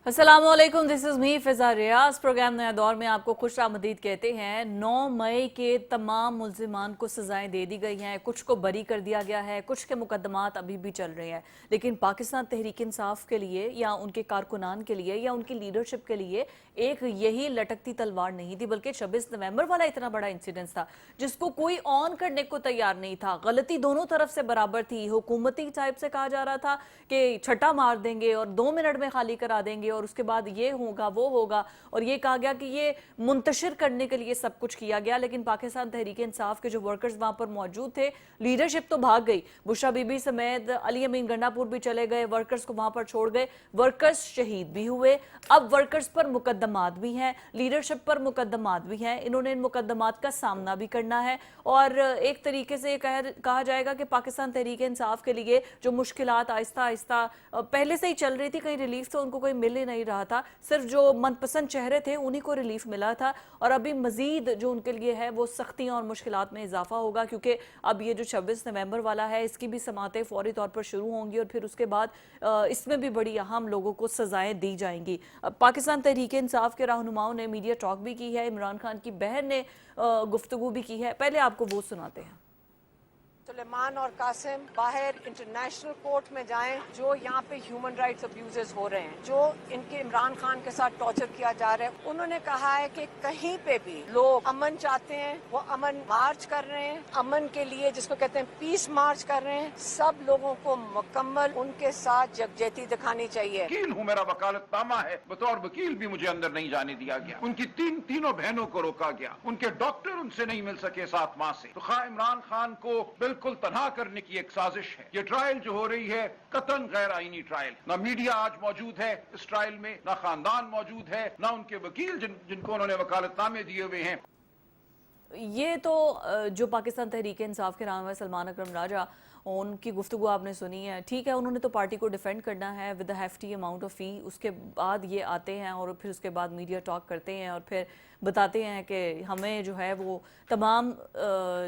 अस्सलाम वालेकुम, this is me Fiza Riaz. Programme नया दौर में आपको खुश आमदीद कहते हैं। 9 मई के तमाम मुल्ज़िमान को सज़ाएं दे दी गई हैं, कुछ को बरी कर दिया गया है, कुछ के मुकदमात अभी भी चल रहे हैं। लेकिन पाकिस्तान तहरीक इंसाफ के लिए या उनके कारकुनान के लिए या उनकी लीडरशिप के लिए एक यही लटकती तलवार नहीं थी, बल्कि 26 नवंबर वाला इतना बड़ा इंसिडेंस था जिसको कोई ऑन करने को तैयार नहीं था। गलती दोनों तरफ से बराबर थी। हुकूमती टाइप से कहा जा रहा था कि छट्टा मार देंगे और 2 मिनट में खाली करा देंगे और उसके बाद ये होगा वो होगा, और ये कहा गया कि ये मुंतशिर करने के लिए सब कुछ किया गया। लेकिन पाकिस्तान तहरीक इंसाफ के जो वर्कर्स वहां पर मौजूद थे, लीडरशिप तो भाग गई, बुशरा बीबी समेत अली अमीन गंडापुर भी चले गए, वर्कर्स को वहां पर छोड़ गए, वर्कर्स शहीद भी हुए। अब वर्कर्स पर मुकदमात भी हैं, लीडरशिप पर मुकदमात भी हैं। इन्होंने इन मुकदमात का सामना भी करना है और एक तरीके से कहा जाएगा कि पाकिस्तान तहरीक इंसाफ के लिए जो मुश्किलात आहिस्ता आहिस्ता पहले से ही चल रही थी, कहीं रिलीफ तो उनको कोई मिल ही नहीं रहा था, सिर्फ जो मनपसंद चेहरे थे उन्हीं को रिलीफ मिला था। और अभी मजीद जो उनके लिए है वो सख्तियां और मुश्किलात में इजाफा होगा, क्योंकि अब ये जो 26 नवंबर वाला है इसकी भी समातें फौरी तौर पर शुरू होंगी और फिर उसके बाद इसमें भी बड़ी अहम लोगों को सजाएं दी जाएंगी। पाकिस्तान तहरीक इंसाफ के रहनुमाओं ने मीडिया टॉक भी की है, इमरान खान की बहन ने गुफ्तगू भी की है। पहले आपको वो सुनाते हैं। सुलेमान और कासिम बाहर इंटरनेशनल कोर्ट में जाएं, जो यहाँ पे ह्यूमन राइट्स अब्यूजेस हो रहे हैं, जो इनके इमरान खान के साथ टॉर्चर किया जा रहा है। उन्होंने कहा है कि कहीं पे भी लोग अमन चाहते हैं, वो अमन मार्च कर रहे हैं, अमन के लिए जिसको कहते हैं पीस मार्च कर रहे हैं। सब लोगों को मुकम्मल उनके साथ यकजहती दिखानी चाहिए। वकील हूँ, मेरा वकालतनामा है, बतौर वकील भी मुझे अंदर नहीं जाने दिया गया। उनकी तीनों बहनों को रोका गया, उनके डॉक्टर उनसे नहीं मिल सके 7 माह से। तो खा इमरान खान को बिल्कुल तनहा करने की एक साजिश है। ये ट्रायल जो हो रही है कतन गैर आईनी ट्रायल। ना मीडिया आज मौजूद है इस ट्रायल में, ना खानदान मौजूद है, ना उनके वकील जिनको उन्होंने वकालतनामे दिए हुए हैं। ये तो जो पाकिस्तान तहरीक इंसाफ के रहनुमा सलमान अकरम राजा, उनकी गुफ्तगू आपने सुनी है। ठीक है, उन्होंने तो पार्टी को डिफेंड करना है with a hefty amount of fee. उसके बाद ये आते हैं और फिर उसके बाद मीडिया टॉक करते हैं और फिर बताते हैं कि हमें जो है वो तमाम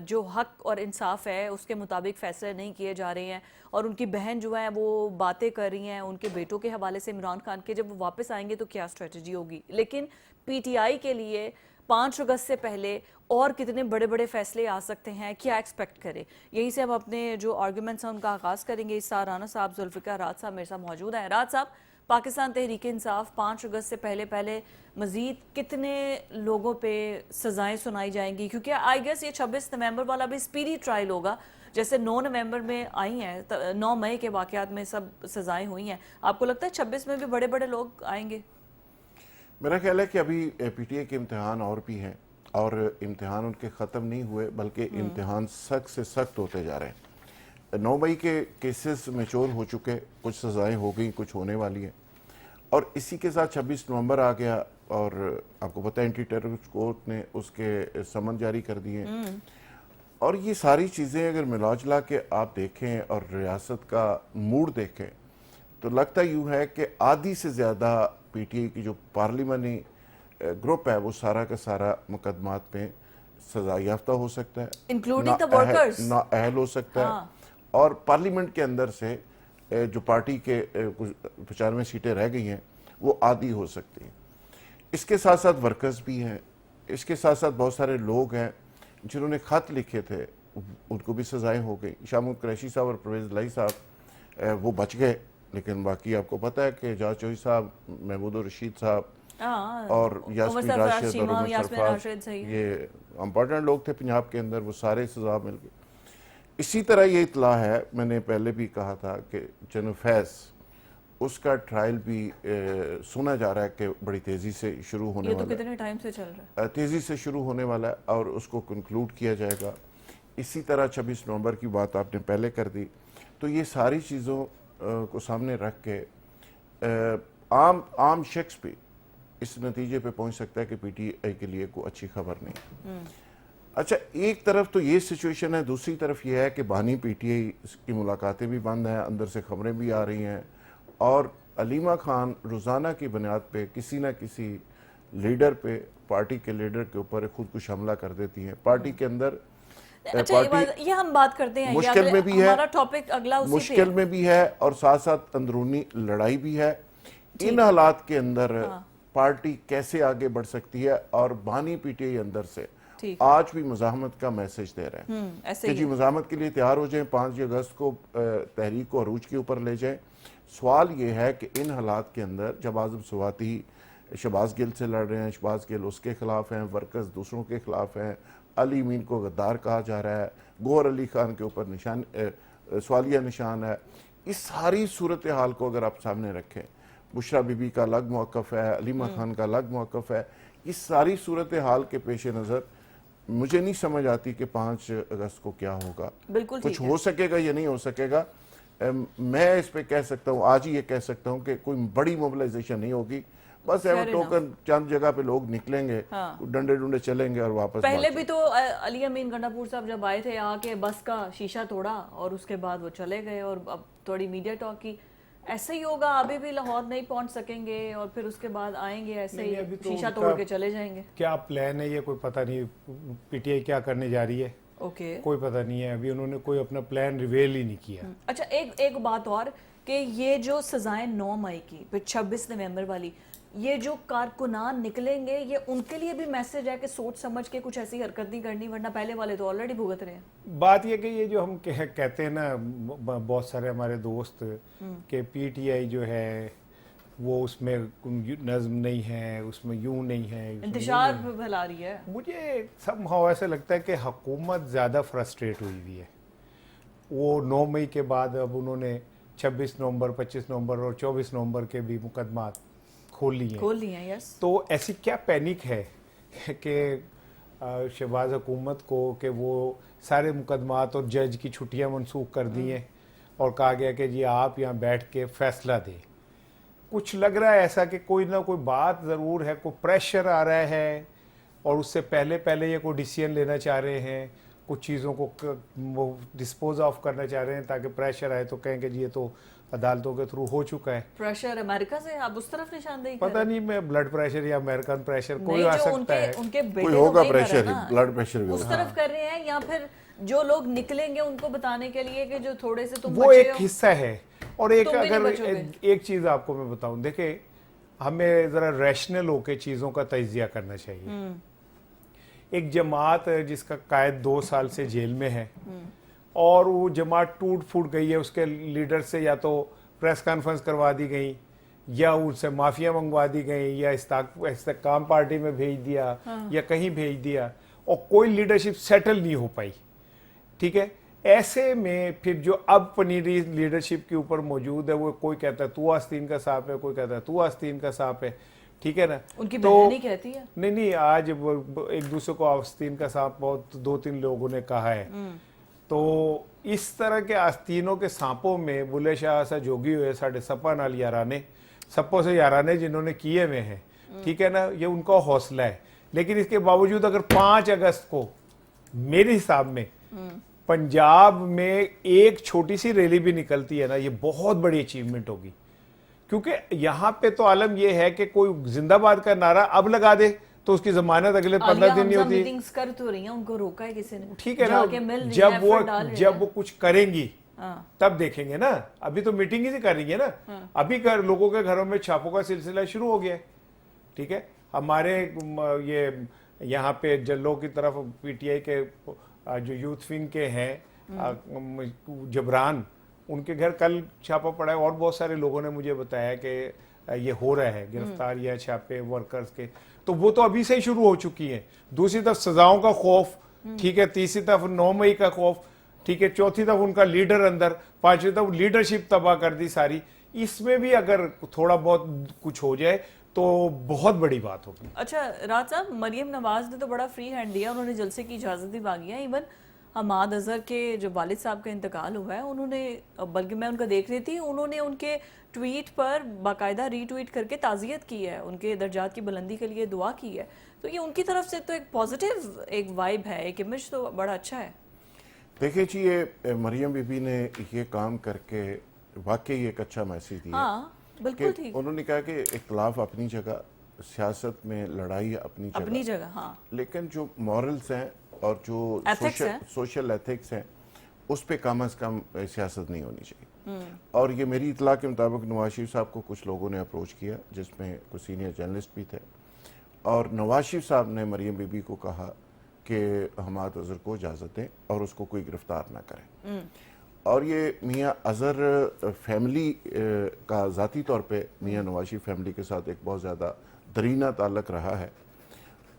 जो हक और इंसाफ है उसके मुताबिक फ़ैसले नहीं किए जा रहे हैं। और उनकी बहन जो है वो बातें कर रही हैं उनके बेटों के हवाले से इमरान खान के, जब वो वापस आएंगे तो क्या स्ट्रेटजी होगी। लेकिन PTI के लिए 5 अगस्त से पहले और कितने बड़े बड़े फैसले आ सकते हैं, क्या एक्सपेक्ट करें। यहीं से हम अपने जो आर्गूमेंट्स हैं उनका आगाज़ करेंगे। इस्सार राना साहब, जुल्फ़िकार राज साहब मेरे साथ मौजूद हैं। राज साहब, पाकिस्तान तहरीक इंसाफ 5 अगस्त से पहले मज़ीद कितने लोगों पे सज़ाएं सुनाई जाएंगी, क्योंकि आई गेस ये 26 नवंबर वाला भी स्पीडी ट्रायल होगा, जैसे 9 नवंबर में आई हैं, 9 मई के वाक़यात में सब सज़ाएं हुई हैं। आपको लगता है 26 में भी बड़े बड़े लोग आएंगे? मेरा ख्याल है कि अभी PTI के इम्तिहान और भी हैं और इम्तिहान उनके ख़त्म नहीं हुए, बल्कि इम्तिहान सख्त से सख्त होते जा रहे हैं। 9 मई के केसेस मैच्योर हो चुके, कुछ सज़ाएं हो गई, कुछ होने वाली हैं, और इसी के साथ 26 नवंबर आ गया और आपको पता है एंटी टेररिस्ट कोर्ट ने उसके समन जारी कर दिए। और ये सारी चीज़ें अगर मिला जुला के आप देखें और रियासत का मूड देखें तो लगता यूँ है कि आधी से ज़्यादा PTI की जो पार्लिमानी ग्रुप है वो सारा का सारा मुकदमात में सजा याफ्ता हो सकता है, इंक्लूडिंग द वर्कर्स, ना अहल हो सकता है। और पार्लियामेंट के अंदर से जो पार्टी के कुछ 95 सीटें रह गई हैं वो आधी हो सकती हैं। इसके साथ साथ वर्कर्स भी हैं, इसके साथ साथ बहुत सारे लोग हैं जिन्होंने ख़त लिखे थे, उनको भी सजाएं हो गई। शामुल कुरैशी साहब और परवेज़ लाई साहब वो बच गए, लेकिन बाकी आपको पता है कि एजाज चौधरी साहब, महमूद रशीद साहब और यास्मीन राशिद और उमर सरफराज, ये इम्पोर्टेंट लोग थे पंजाब के अंदर, वो सारे सजा मिल गए। इसी तरह ये इतला है, मैंने पहले भी कहा था कि जनरल फैज़ उसका ट्रायल भी सुना जा रहा है कि बड़ी तेज़ी से शुरू होने वाला है। कितने टाइम से चल रहा है? तेज़ी से शुरू होने वाला है और उसको कंक्लूड किया जाएगा। इसी तरह 26 नवंबर की बात आपने पहले कर दी, तो ये सारी चीज़ों को सामने रख के आम शख्स भी इस नतीजे पे पहुंच सकता है कि PTI के लिए कोई अच्छी खबर नहीं। अच्छा, एक तरफ तो ये सिचुएशन है, दूसरी तरफ ये है कि बानी PTI की मुलाकातें भी बंद हैं, अंदर से खबरें भी आ रही हैं और अलीमा खान रोज़ाना की बुनियाद पे किसी न किसी लीडर पे, पार्टी के लीडर के ऊपर खुद कुछ हमला कर देती हैं। पार्टी के अंदर अच्छा, ये हम बात करते हैं, मुश्किल में भी है, हमारा टॉपिक अगला उसी मुश्किल में भी है और साथ साथ अंदरूनी लड़ाई भी है। इन हालात के अंदर पार्टी कैसे आगे बढ़ सकती है, और बानी पीटीआई अंदर से आज भी मुजाहमत का मैसेज दे रहे हैं कि जी मुजाहमत के लिए तैयार हो जाएं, 5 अगस्त को तहरीक को अरूज के ऊपर ले जाएं। सवाल ये है कि इन हालात के अंदर जब आजम स्वाति शहबाज गिल से लड़ रहे हैं, शहबाज गिल उसके खिलाफ हैं, वर्कर्स दूसरों के खिलाफ हैं, अली मीन को गद्दार कहा जा रहा है, गौहर अली खान के ऊपर निशान सवालिया निशान है, इस सारी सूरत हाल को अगर आप सामने रखें, बुशरा बीबी का अलग मौक़िफ़ है, अलीमा खान का अलग मौक़िफ़ है, इस सारी सूरत हाल के पेश नज़र मुझे नहीं समझ आती कि 5 अगस्त को क्या होगा। बिल्कुल कुछ हो सकेगा या नहीं हो सकेगा। मैं इस पे कह सकता हूँ, आज ही ये कह सकता हूँ कि कोई बड़ी मोबिलाइजेशन नहीं होगी, बस टोकन चंद जगह पे लोग निकलेंगे, डंडे डुंडे चलेंगे और वापस। पहले भी तो अली अमीन गंडापुर साहब जब आए थे यहाँ के बस का शीशा तोड़ा और उसके बाद वो चले गए, और अब थोड़ी मीडिया टॉक की। ऐसे ही होगा, अभी भी लाहौर नहीं पहुंच सकेंगे और फिर उसके बाद आएंगे ऐसे ही तो शीशा तोड़ के चले जाएंगे। क्या प्लान है ये कोई पता नहीं, पीटीआई क्या करने जा रही है कोई पता नहीं है, अभी उन्होंने कोई अपना प्लान रिवील ही नहीं किया। अच्छा, एक बात और कि ये जो सजाएं 9 मई की फिर 26 नवंबर वाली, ये जो कारकुनान निकलेंगे, ये उनके लिए भी मैसेज है कि सोच समझ के कुछ ऐसी हरकत नहीं करनी, वरना पहले वाले तो ऑलरेडी भुगत रहे हैं। बात ये कि ये जो हम कहते हैं ना, बहुत सारे हमारे दोस्त के पीटीआई जो है वो उसमें नज्म नहीं है, उसमें यूं नहीं है, इंतशार फैला रही है। मुझे सब ऐसा लगता है कि हुकूमत ज़्यादा फ्रस्ट्रेट हुई हुई है। वो 9 मई के बाद अब उन्होंने 26 नवंबर, 25 नवंबर और 24 नवंबर के भी मुकदमात खोल लिए हैं। यस। तो ऐसी क्या पैनिक है कि शहबाज हुकूमत को कि वो सारे मुकदमात और जज की छुट्टियां मनसूख कर दी हैं और कहा गया कि जी आप यहाँ बैठ के फैसला दें। कुछ लग रहा है ऐसा कि कोई ना कोई बात ज़रूर है, कोई प्रेशर आ रहा है और उससे पहले ये कोई डिसीजन लेना चाह रहे हैं, कुछ चीज़ों को वो डिस्पोज ऑफ करना चाह रहे हैं ताकि प्रेशर आए तो कहेंगे जी ये तो अदालतों के थ्रू हो चुका है। प्रेशर अमेरिका से आप उस तरफ निशानदेही पता नहीं, मैं ब्लड प्रेशर या अमेरिकन प्रेशर कोई आ सकता है, उनके बेटे कोई होगा तो प्रेशर, ब्लड प्रेशर भी उस तरफ कर रहे हैं, या फिर जो लोग निकलेंगे उनको बताने के लिए कि जो थोड़े से तुम वो एक हिस्सा है। और एक तुम अगर एक चीज आपको मैं बताऊं, देखे हमें जरा रैशनल होकर चीजों का तजिया करना चाहिए। एक जमात है जिसका कायद 2 साल से जेल में है और वो जमात टूट फूट गई है, उसके लीडर से या तो प्रेस कॉन्फ्रेंस करवा दी गई या उनसे माफिया मंगवा दी गई या इस्तेकाम पार्टी में भेज दिया या कहीं भेज दिया और कोई लीडरशिप सेटल नहीं हो पाई। ठीक है, ऐसे में फिर जो अब पनीरी लीडरशिप के ऊपर मौजूद है, वो कोई कहता है तू आस्तीन का सांप है, कोई कहता है तू आस्तीन का सांप है। ठीक है ना, उनकी तो बहन कहती है नहीं आज एक दूसरे को आस्तीन का सांप बहुत 2-3 लोगों ने कहा है। तो इस तरह के आस्तीनों के सांपों में बुल्ले शाह सा जोगी हुए साढ़े सपा नाल याराने, सप्पो से याराने जिन्होंने किए हुए हैं, ठीक है ना, ये उनका हौसला है। लेकिन इसके बावजूद अगर 5 अगस्त को मेरे हिसाब में पंजाब में एक छोटी सी रैली भी निकलती है ना, ये बहुत बड़ी अचीवमेंट होगी। क्योंकि यहाँ पे तो आलम ये है कि कोई जिंदाबाद का नारा अब लगा दे तो उसकी जमानत अगले 15 दिन नहीं होती। मीटिंग्स कर तो रही हैं, उनको रोका है किसी ने? ठीक है ना, जब वो कुछ करेंगी तब देखेंगे ना। अभी तो मीटिंग ही कर रही है ना, अभी लोगों के घरों में छापों का सिलसिला शुरू हो गया है। ठीक है, हमारे ये यहाँ पे जल्लों की तरफ पीटीआई के जो यूथ विंग के हैं जबरान, उनके घर कल छापा पड़ा है और बहुत सारे लोगों ने मुझे बताया कि ये हो रहा है गिरफ्तारियां छापे वर्कर्स के। तो वो तो अभी से ही शुरू हो चुकी है। दूसरी तरफ सजाओं का खौफ, ठीक है, तीसरी तरफ 9 मई का खौफ, ठीक है, चौथी तरफ उनका लीडर अंदर, पांचवी तरफ लीडरशिप तबाह कर दी सारी। इसमें भी अगर थोड़ा बहुत कुछ हो जाए तो बहुत बड़ी बात होगी। अच्छा राज साहब, मरियम नवाज ने तो बड़ा फ्री हैंड दिया, उन्होंने जलसे की इजाजत भी मांगी है। इवन हमाद अजहर के जो वालिद साहब का इंतकाल हुआ है, उन्होंने, बल्कि मैं उनका देख रही थी, उन्होंने उनके ट्वीट पर बाकायदा रीट्वीट करके ताज़ियत की है, उनके दर्जात की बुलंदी के लिए दुआ की है। तो ये उनकी तरफ से तो एक पॉजिटिव एक वाइब है, एक इमेज तो बड़ा अच्छा है। देखिए जी, ये मरियम बीबी ने ये काम करके वाकई एक अच्छा मैसेज दिया। हाँ बिल्कुल ठीक। उन्होंने कहा कि इख्तलाफ अपनी जगह, सियासत में लड़ाई अपनी जगह, हाँ, लेकिन जो मॉरल्स हैं और जो सोशल एथिक्स हैं उस पे कम अज कम सियासत नहीं होनी चाहिए। और ये मेरी इतला के मुताबिक नवाज शरीफ साहब को कुछ लोगों ने अप्रोच किया, जिसमें कुछ सीनियर जर्नलिस्ट भी थे, और नवाज शरीफ साहब ने मरियम बीबी को कहा कि हमाद अजहर को इजाज़त दें और उसको कोई गिरफ्तार ना करे। और ये मियाँ अजहर फैमिली का ज़ाती तौर पे मियाँ नवाज शरीफ फैमिली के साथ एक बहुत ज़्यादा दरीना ताल्लुक़ रहा है।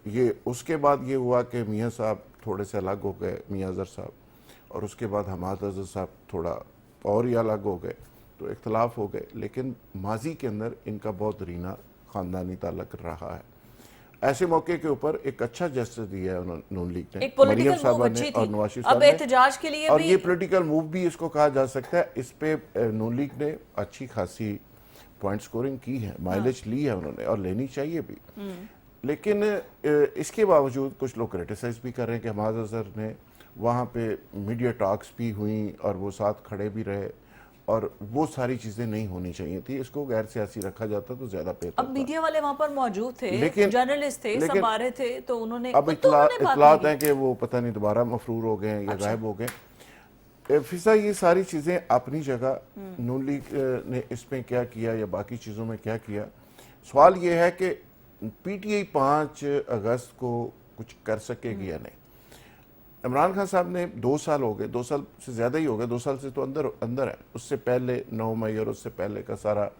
ये उसके बाद ये हुआ कि मियाँ साहब थोड़े से अलग हो गए, मियाँ अजहर साहब, और उसके बाद हमाद अजहर साहब थोड़ा और ही अलग हो गए, तो इख्तलाफ हो गए, लेकिन माजी के अंदर इनका बहुत दरीना ख़ानदानी ताल्लुक़ रहा है। ऐसे मौके के ऊपर एक अच्छा जस्टिस दिया है उन्होंने, नून लीग ने, एक पॉलिटिकल मरियम साहबा मूव ने अच्छी और थी। नवाज शरीफ अब साहब ने, एहतजाज के लिए और भी ये पॉलिटिकल मूव भी इसको कहा जा सकता है। इस पे नून लीग ने अच्छी खासी पॉइंट स्कोरिंग की है, माइलेज ली है उन्होंने, और लेनी चाहिए भी। लेकिन इसके बावजूद कुछ लोग क्रिटिसाइज भी कर रहे हैं कि हमाद अजहर ने वहाँ पे मीडिया टॉक्स भी हुई और वो साथ खड़े भी रहे, और वो सारी चीज़ें नहीं होनी चाहिए थी। इसको गैर सियासी रखा जाता तो ज़्यादा बेहतर अब मीडिया वाले वहां पर मौजूद थे, लेकिन- जर्नलिस्ट थे, लेकिन- सब आ रहे थे, तो उन्होंने अब खुद तो उन्होंने बात इतलात नहीं हैं कि वो पता नहीं दोबारा मफरूर हो गए हैं या अच्छा। गायब हो गए। फिजा ये सारी चीज़ें अपनी जगह, नून लीग ने इसमें क्या किया या बाकी चीज़ों में क्या किया, सवाल ये है कि पीटीआई 5 अगस्त को कुछ कर सकेगी या नहीं। इमरान खान साहब ने 2 साल हो गए, 2 साल से ज़्यादा ही हो गए, 2 साल से तो अंदर है, उससे पहले 9 मई और उससे पहले का सारा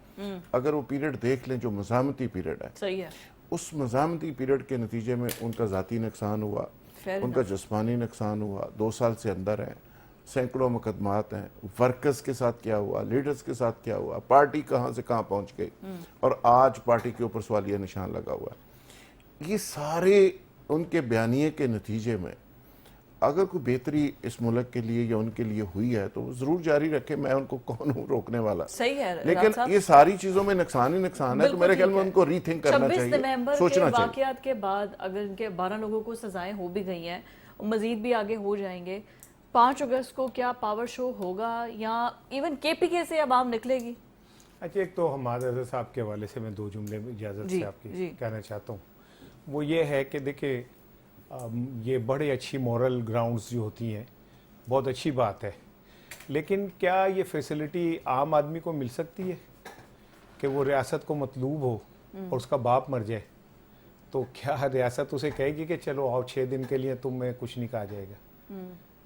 अगर वो पीरियड देख लें जो मज़ामती पीरियड है, सही है, उस मज़ामती पीरियड के नतीजे में उनका ज़ाती नुकसान हुआ, Fair उनका जिस्मानी नुकसान हुआ, 2 साल से अंदर है, सैकड़ों मुकदमात हैं, वर्कर्स के साथ क्या हुआ, लीडर्स के साथ क्या हुआ, पार्टी कहाँ से कहाँ पहुँच गई, और आज पार्टी के ऊपर सवालिया निशान लगा हुआ है। ये सारे उनके बयानिए के नतीजे में अगर कोई बेहतरी इस मुल्क के लिए या उनके लिए हुई है तो वो जरूर जारी रखे, मैं उनको कौन हूँ रोकने वाला। सही है राज लेकिन साहब। ये सारी चीजों में नुकसान ही नुकसान है, तो बिल्कुल मेरे ख्याल ठीक में है। उनको रीथिंक करना 26 चाहिए, नवंबर के सोचना चाहिए। वाकयात के बाद अगर इनके 12 लोगों को सजाएं हो भी गई हैं, मजीद भी आगे हो जाएंगे, 5 अगस्त को क्या पावर शो होगा या इवन केपीके से अब आम निकलेगी? अच्छा, एक तो हमाद अजहर साहब के हवाले से मैं 2 जुमले में इजाज़त जी, से आपकी जी। कहना चाहता हूँ। वो ये है कि देखिए, ये बड़ी अच्छी मॉरल ग्राउंड्स जो होती हैं, बहुत अच्छी बात है, लेकिन क्या ये फैसिलिटी आम आदमी को मिल सकती है कि वो रियासत को मतलूब हो और उसका बाप मर जाए तो क्या रियासत उसे कहेगी कि चलो आओ 6 दिन के लिए तुम्हें कुछ नहीं कहा जाएगा?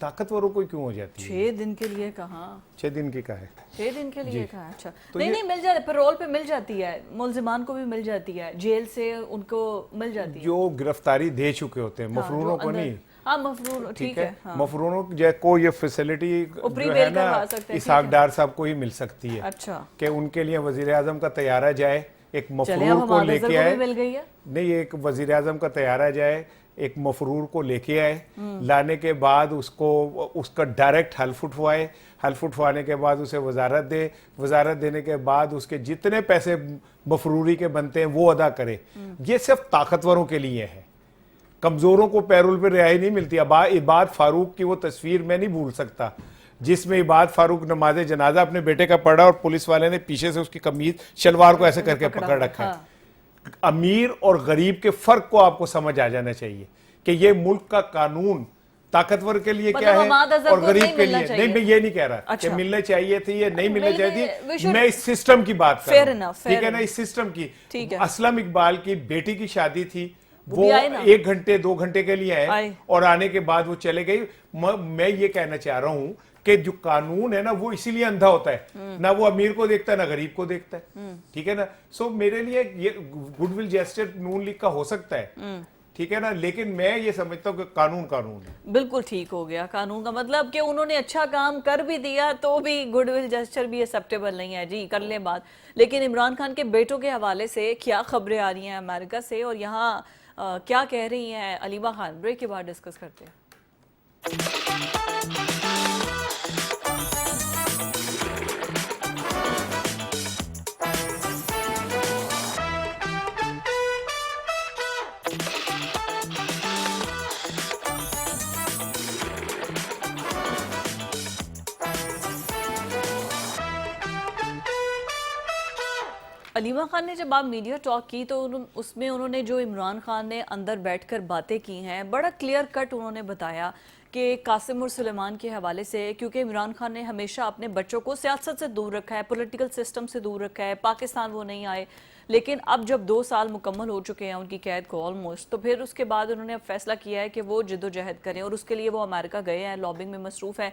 ताकतवरों को क्यों हो जाती है? 6 दिन के लिए कहाँ? 6 दिन की का है, 6 दिन के लिए जी। कहाँ? अच्छा, तो नहीं ये- नहीं, मिल जाए, पैरोल पे मिल जाती है, मुलजिमान को भी मिल जाती है, जेल से उनको मिल जाती है। जो गिरफ्तारी दे चुके होते हैं, हाँ, मफरूरों जो को अंदर- नहीं, हाँ मफरूर, ठीक है, हाँ। मफरूरों को ये फैसिलिटी ऊपरी जो बेल है ना करवा सकते हैं, इसहाक ठीक है। डार साहब को ही मिल सकती है अच्छा, कि उनके लिए वजीर आजम का तैयारा जाए, एक चले अब मफरूर को हमारे लेके को भी आए, मिल गई है। नहीं एक वजीर आजम का तैयारा जाए, एक मफरूर को लेके आए, लाने के बाद उसको उसका डायरेक्ट हल्फ उठवाए, हल्फ उठवाने के बाद उसे वजारत दे, वजारत देने के बाद उसके जितने पैसे मफरूरी के बनते हैं वो अदा करे। ये सिर्फ ताकतवरों के लिए है, कमजोरों को पैरोल पे रिहाई नहीं मिलती। इबाद फारूक की वो तस्वीर मैं नहीं भूल सकता जिसमें इबाद फारूक नमाज जनाजा अपने बेटे का पढ़ा और पुलिस वाले ने पीछे से उसकी कमीज शलवार को ऐसे करके पकड़ रखा है। हाँ। अमीर और गरीब के फर्क को आपको समझ आ जाना चाहिए कि ये मुल्क का कानून ताकतवर के लिए मतलब क्या है हमाद अजहर और को गरीब नहीं के मिलना लिए चाहिए। नहीं। मैं ये नहीं कह रहा अच्छा। कि मिलने चाहिए थी या नहीं मिलने चाहिए we थी, should- मैं इस सिस्टम की बात कर Fair रहा हूं। enough, ठीक fair है ना, enough। इस सिस्टम की। ठीक है। असलम इकबाल की बेटी की शादी थी, वो वो भी आए ना। 1 घंटे 2 घंटे के लिए आए आए। और आने के बाद वो चले गई। मैं ये कहना चाह रहा हूं कि जो कानून है ना वो इसीलिए अंधा होता है, ना वो अमीर को देखता है ना गरीब को देखता है। ठीक है ना, सो मेरे लिए ये गुडविल जेस्चर नून लीग का हो सकता है, ठीक है ना, लेकिन मैं ये समझता हूँ कि कानून कानून है। बिल्कुल ठीक हो गया कानून का मतलब कि उन्होंने अच्छा काम कर भी दिया तो भी गुडविल जेस्चर भी एक्सेप्टेबल नहीं है। जी कर लें बात, लेकिन इमरान खान के बेटों के हवाले से क्या खबरें आ रही हैं अमेरिका से और यहाँ क्या कह रही हैं अलीमा खान, ब्रेक के बाद डिस्कस करते हैं। علیمہ خان نے جب آپ میڈیا ٹاک کی تو اس میں انہوں نے جو عمران خان نے اندر بیٹھ کر باتیں کی ہیں بڑا کلیئر کٹ انہوں نے بتایا کہ قاسم اور سلیمان کے حوالے سے، کیونکہ عمران خان نے ہمیشہ اپنے بچوں کو سیاست سے دور رکھا ہے، پولیٹیکل سسٹم سے دور رکھا ہے، پاکستان وہ نہیں آئے، لیکن اب جب 2 سال مکمل ہو چکے ہیں ان کی قید کو آلموسٹ، تو پھر اس کے بعد انہوں نے اب فیصلہ کیا ہے کہ وہ جد و جہد کریں اور اس کے لیے وہ امریکہ گئے ہیں، لابنگ میں مصروف ہیں۔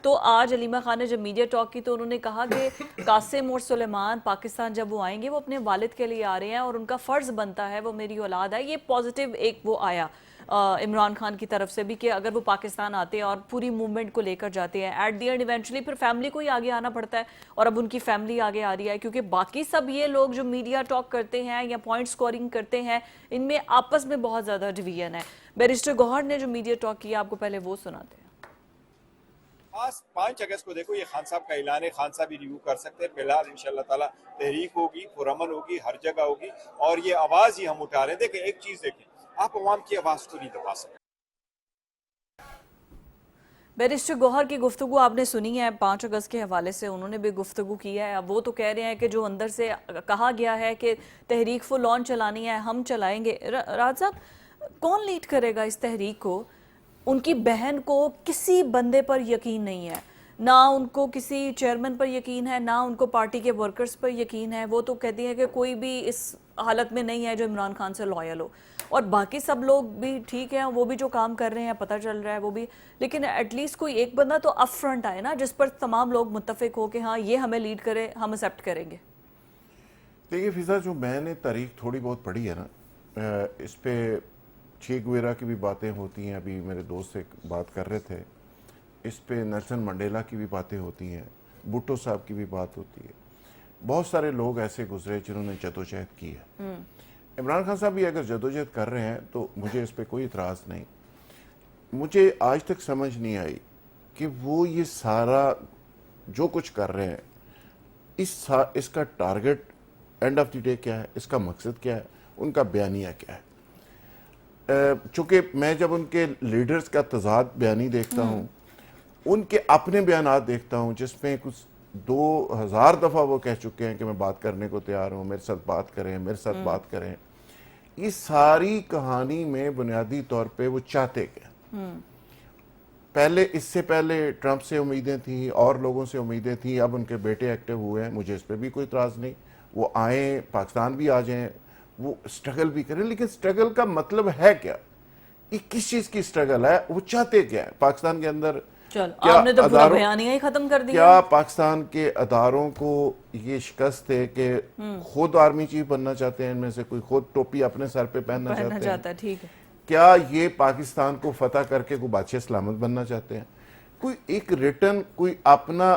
تو آج علیمہ خان نے جب میڈیا ٹاک کی تو انہوں نے کہا کہ قاسم اور سلیمان پاکستان جب وہ آئیں گے وہ اپنے والد کے لیے آ رہے ہیں اور ان کا فرض بنتا ہے، وہ میری اولاد ہے۔ یہ پازیٹیو ایک وہ آیا عمران خان کی طرف سے بھی کہ اگر وہ پاکستان آتے ہیں اور پوری موومنٹ کو لے کر جاتے ہیں، ایٹ دی اینڈ ایونچولی پھر فیملی کو ہی آگے آنا پڑتا ہے، اور اب ان کی فیملی آگے آ رہی ہے، کیونکہ باقی سب یہ لوگ جو میڈیا ٹاک کرتے ہیں یا پوائنٹ سکورنگ کرتے ہیں ان میں آپس میں بہت زیادہ ڈویژن ہے۔ بیرسٹر گوہر نے جو میڈیا ٹاک کیا آپ کو پہلے وہ سناتے ہیں۔ 5 اگست کو دیکھو یہ خان صاحب کا اعلان ہے، خان صاحب بھی ریویو کر سکتے ہیں۔ فی الحال انشاءاللہ تعالیٰ تحریک ہوگی، پرامن ہوگی، ہر جگہ ہوگی، اور یہ آواز ہی ہم اٹھا رہے ہیں۔ دیکھیں ایک چیز دیکھیں، آپ عوام کی آواز کو نہیں دبا سکتے۔ بیرسٹر گوہر کی گفتگو آپ نے سنی ہے، 5 اگست کے حوالے سے انہوں نے بھی گفتگو کی ہے۔ اب وہ تو کہہ رہے ہیں کہ جو اندر سے کہا گیا ہے کہ تحریک فل آن چلانی ہے، ہم چلائیں گے۔ راج صاحب، کون لیڈ کرے گا اس تحریک کو؟ ان کی بہن کو کسی بندے پر یقین نہیں ہے، نہ ان کو کسی چیئرمین پر یقین ہے، نہ ان کو پارٹی کے ورکرز پر یقین ہے۔ وہ تو کہتی ہیں کہ کوئی بھی اس حالت میں نہیں ہے جو عمران خان سے لائل ہو، اور باقی سب لوگ بھی ٹھیک ہیں، وہ بھی جو کام کر رہے ہیں پتہ چل رہا ہے وہ بھی، لیکن ایٹ لیسٹ کوئی ایک بندہ تو اپ فرنٹ آئے نا جس پر تمام لوگ متفق ہو کہ ہاں یہ ہمیں لیڈ کرے، ہم ایکسیپٹ کریں گے۔ دیکھیے فضا، جو میں نے تاریخ تھوڑی بہت پڑھی ہے نا، اس پہ چے گویرا کی بھی باتیں ہوتی ہیں، ابھی میرے دوست سے بات کر رہے تھے، اس پہ نیلسن منڈیلا کی بھی باتیں ہوتی ہیں، بھٹو صاحب کی بھی بات ہوتی ہے، بہت سارے لوگ ایسے گزرے جنہوں نے جدوجہد کی ہے۔ عمران خان صاحب بھی اگر جدوجہد کر رہے ہیں تو مجھے اس پہ کوئی اعتراض نہیں۔ مجھے آج تک سمجھ نہیں آئی کہ وہ یہ سارا جو کچھ کر رہے ہیں اس کا target and of the day کیا ہے، اس کا مقصد کیا ہے، ان کا بیانیہ کیا ہے۔ چونکہ میں جب ان کے لیڈرز کا تضاد بیانی دیکھتا ہوں، ان کے اپنے بیانات دیکھتا ہوں جس میں کچھ 2000 دفعہ وہ کہہ چکے ہیں کہ میں بات کرنے کو تیار ہوں، میرے ساتھ بات کریں، میرے ساتھ بات کریں، یہ ساری کہانی میں بنیادی طور پہ وہ چاہتے کیا؟ پہلے اس سے پہلے ٹرمپ سے امیدیں تھیں اور لوگوں سے امیدیں تھیں، اب ان کے بیٹے ایکٹیو ہوئے ہیں، مجھے اس پہ بھی کوئی اعتراض نہیں، وہ آئیں، پاکستان بھی آ جائیں، وہ سٹرگل بھی کریں، لیکن سٹرگل کا مطلب ہے کیا؟ یہ کس چیز کی سٹرگل ہے؟ وہ چاہتے کیا ہے پاکستان کے اندر؟ آپ نے تو پورا بیانیہ ہی ختم کر دیا۔ کیا پاکستان کے اداروں کو یہ شکست ہے کہ خود آرمی چیف بننا چاہتے ہیں، ان میں سے کوئی خود ٹوپی اپنے سر پہ پہننا چاہتے ہیں؟ ٹھیک ہے۔ کیا یہ پاکستان کو فتح کر کے کوئی بادشاہ سلامت بننا چاہتے ہیں؟ کوئی ایک ریٹن، کوئی اپنا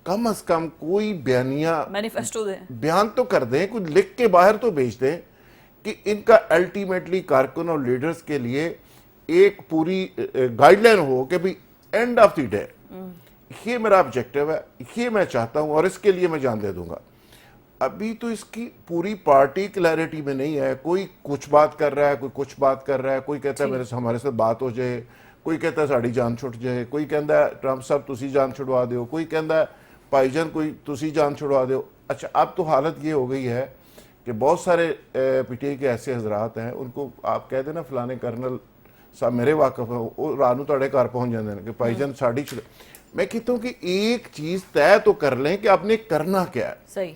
کم از کم کوئی بیانیہ مینیفیسٹو دیں، بیان تو کر دیں، کوئی لکھ کے باہر تو بھیج دیں کہ ان کا الٹیمیٹلی کارکن اور لیڈرز کے لیے ایک پوری گائیڈ لائن ہو کہ بھی اینڈ آف دی ڈے یہ میرا آبجیکٹیو ہے، یہ میں چاہتا ہوں اور اس کے لیے میں جان دے دوں گا۔ ابھی تو اس کی پوری پارٹی کلیئرٹی میں نہیں ہے، کوئی کچھ بات کر رہا ہے، کوئی کچھ بات کر رہا ہے، کوئی کہتا ہے ہمارے ساتھ بات ہو جائے، کوئی کہتا ہے ساڑی جان چھٹ جائے، کوئی کہتا ہے ٹرمپ صاحب تسی جان چھڑوا دیو، کوئی کہتا ہے بھائی جان کوئی تسی جان چھڑوا دیو۔ اچھا، اب تو حالت یہ ہو گئی ہے کہ بہت سارے پی ٹی آئی کے ایسے حضرات ہیں، ان کو آپ کہہ دیں نا فلانے کرنل صاحب میرے واقف ہیں، وہ رانو تاڑے کار پہنچ جاندے ہیں کہ بھائی جان ساڑی چھڑے۔ میں کہتا ہوں کہ ایک چیز طے تو کر لیں کہ آپ نے کرنا کیا ہے، صحیح،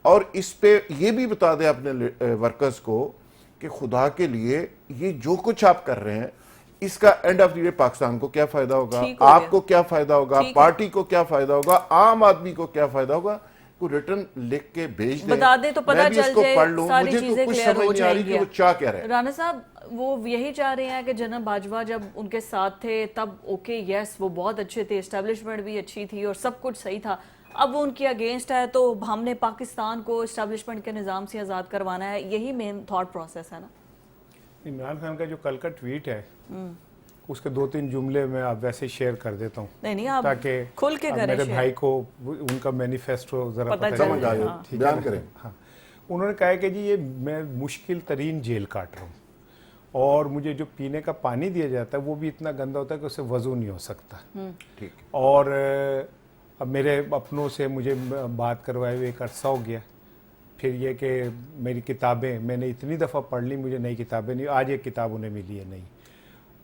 اور اس پہ یہ بھی بتا دیں اپنے ورکرز کو کہ خدا کے لیے یہ جو کچھ آپ کر رہے ہیں اس کا and of the day Pakistan کو کیا فائدہ ہوگا، آپ کو کیا فائدہ ہوگا، پارٹی کو کیا فائدہ ہوگا، عام آدمی کو کیا فائدہ ہوگا، کوئی ریٹرن لکھ کے بھیج دیں، بتا دیں تو پتہ میں بھی اس چل کو جائے، پڑھ لوں، ساری مجھے چیزیں تو کچھ کلیئر ہو سمجھ نہیں آ رہی جائیں کہ گی۔ وہ چاہ کیا رہے ہیں۔ رانا صاحب، وہ یہی چاہ رہے ہیں کہ جنرل باجوہ جب ان کے ساتھ تھے تب اوکے یس وہ بہت اچھے تھے، اسٹیبلشمنٹ بھی اچھی تھی اور سب کچھ صحیح تھا، اب وہ ان کی اگینسٹ ہے تو ہم نے پاکستان کو اسٹیبلشمنٹ کے نظام سے آزاد کروانا ہے، یہی مین تھاٹ پروسیس ہے نا؟ عمران خان کا جو کل کا ٹویٹ ہے اس کے 2-3 جملے میں آپ ویسے شیئر کر دیتا ہوں نہیں آپ تاکہ کھل کے کریں، میرے بھائی کو ان کا مینیفیسٹو ذرا پتہ پتہ چل جائے، بیان کریں۔ ہاں، انہوں نے کہا ہے کہ جی یہ میں مشکل ترین جیل کاٹ رہا ہوں اور مجھے جو پینے کا پانی دیا جاتا ہے وہ بھی اتنا گندا ہوتا ہے کہ اسے وضو نہیں ہو سکتا، اور اب میرے اپنوں سے مجھے بات کروائے ہوئے ایک عرصہ ہو گیا، फिर ये कि मेरी किताबें मैंने इतनी दफ़ा पढ़ ली, मुझे नई किताबें नहीं, आज एक किताब उन्हें मिली है नई,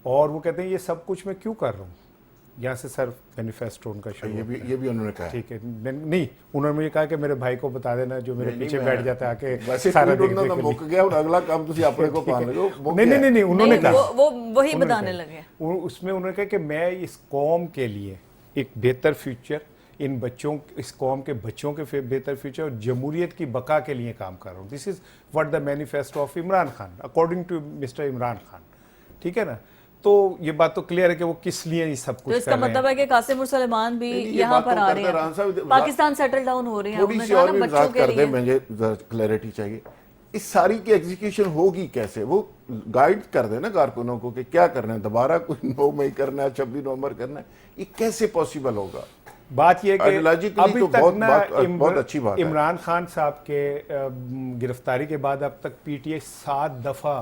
और वो कहते हैं ये सब कुछ मैं क्यों कर रहा हूँ, यहाँ से सर मैनिफेस्टो उनका शुरू ये भी उन्होंने कहा। ठीक है, नहीं उन्होंने मुझे कहा कि मेरे भाई को बता देना जो मेरे पीछे बैठ जाता है आके वैसे सारा कोई देखने उन्होंने के लिए। मुक गया और अगला काम तुसी अपने को पाने दो। नहीं उन्होंने नहीं, कहा, वो वही उन्होंने बताने कहा। लगे। उसमें उन्होंने कहा कि मैं इस कौम के लिए एक बेहतर फ्यूचर, इन बच्चों, इस कौम के बच्चों के बेहतर फ्यूचर और जमहूरियत की बका के लिए काम कर रहा हूँ। This is what the manifesto of Imran Khan according to mister Imran Khan. ठीक है ना, तो ये बात तो क्लियर है कि वो किस लिए ये सब कुछ तो इसका मतलब है कि कासिम और सलेमान भी यहाँ पर आ रहे हैं, पाकिस्तान सेटल डाउन हो रहे हैं। थोड़ी सी और भी वजाहत कर दे, मुझे क्लैरिटी चाहिए। इस सारी की एग्जीक्यूशन होगी कैसे? वो गाइड कर देना कारकुनों को कि क्या करना है, दोबारा कुछ 9 मई करना है, 26 नवंबर करना है, ये कैसे पॉसिबल होगा? बात ये कि अभी तो तक ना बहुत अच्छी बात है। इमरान खान साहब के गिरफ्तारी के बाद अब तक पीटीआई 7 दफा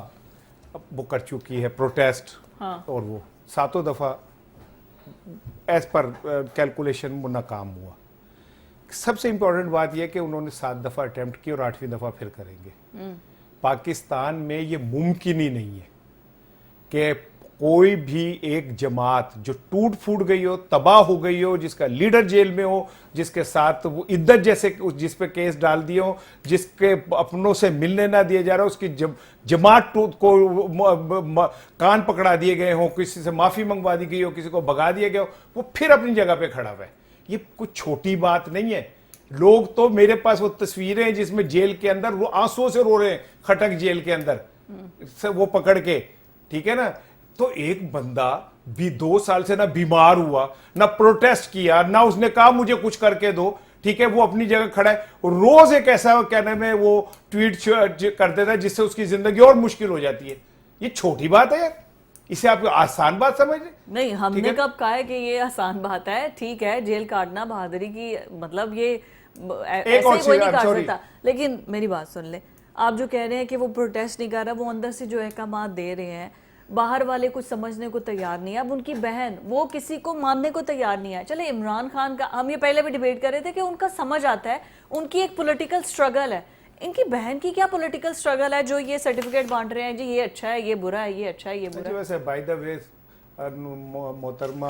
वो कर चुकी है प्रोटेस्ट। हाँ। और वो 7 दफा एज पर कैलकुलेशन वो नाकाम हुआ। सबसे इंपॉर्टेंट बात यह कि उन्होंने 7 दफा अटेम्प्ट की और 8वीं दफा फिर करेंगे। पाकिस्तान में ये मुमकिन ही नहीं है कि कोई भी एक जमात जो टूट फूट गई हो, तबाह हो गई हो, जिसका लीडर जेल में हो, जिसके साथ वो इद्दत जैसे जिस पे केस डाल दिए हो, जिसके अपनों से मिलने ना दिया जा रहा हो, उसकी जमात को कान पकड़ा दिए गए हो, किसी से माफी मंगवा दी गई हो, किसी को भगा दिया गया हो, वो फिर अपनी जगह पे खड़ा हुआ है। ये कुछ छोटी बात नहीं है। लोग तो, मेरे पास वो तस्वीरें हैं जिसमें जेल के अंदर वो आंसुओं से रो रहे हैं, खटक जेल के अंदर वो पकड़ के। ठीक है ना, तो एक बंदा भी 2 साल से ना बीमार हुआ, ना प्रोटेस्ट किया, ना उसने कहा मुझे कुछ करके दो। ठीक है, वो अपनी जगह खड़ा है, रोज एक ऐसा क्या नाम है वो ट्वीट कर देता है जिससे उसकी जिंदगी और मुश्किल हो जाती है। ये छोटी बात है यार, इसे आप आसान बात समझ रहे? नहीं, हमने कब कहा है कि ये आसान बात है? ठीक है, जेल काटना बहादुरी की, मतलब ये ऐसे कोई नहीं काट सकता। लेकिन मेरी बात सुन ले, आप जो कह रहे हैं कि वो प्रोटेस्ट नहीं कर रहा, वो अंदर से जो अहकामात दे रहे हैं, बाहर वाले कुछ समझने को तैयार नहीं है। अब उनकी बहन, वो किसी को मानने को तैयार नहीं है। चले इमरान खान का, हम ये पहले भी डिबेट कर रहे थे कि उनका समझ आता है, उनकी एक पॉलिटिकल स्ट्रगल है। इनकी बहन की क्या पॉलिटिकल स्ट्रगल है जो ये सर्टिफिकेट बांट रहे हैं जी, ये अच्छा है, ये बुरा है, ये अच्छा है, ये बुरा है? वैसे बाय द वे मोहतरमा